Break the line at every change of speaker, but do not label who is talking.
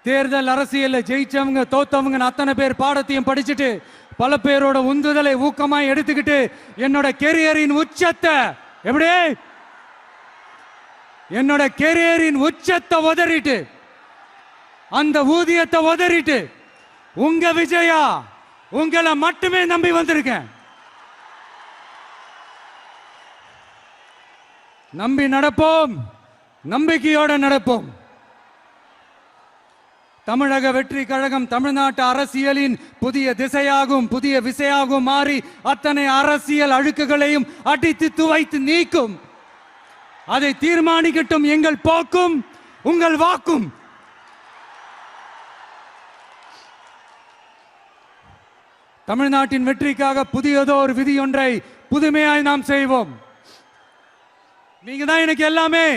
தேர்தல் அரசியல்ல ஜெயிச்சவங்க தோத்தவங்க அத்தனை பேர் பாடத்தையும் படிச்சுட்டு பல பேரோட உந்துதலை ஊக்கமாய் எடுத்துக்கிட்டு என்னோட கெரியரின் உச்சத்தை எப்படி என்னோட கெரியரின் உச்சத்தை உதறிட்டு அந்த ஊதியத்தை உதறிட்டு உங்க விஜயா உங்களை மட்டுமே நம்பி வந்திருக்கேன். நம்பி நடப்போம், நம்பிக்கையோட நடப்போம். தமிழக வெற்றி கழகம் தமிழ்நாட்டு அரசியலின் புதிய திசையாகும், புதிய விசையாகும் மாறி அத்தனை அரசியல் அழுக்குகளையும் அடித்து துவைத்து நீக்கும். அதை தீர்மானிக்கட்டும் எங்கள் போக்கும் உங்கள் வாக்கும். தமிழ்நாட்டின் வெற்றிக்காக புதியதோ ஒரு விதி ஒன்றை புதுமையாய் நாம் செய்வோம். நீங்க தான் எனக்கு எல்லாமே.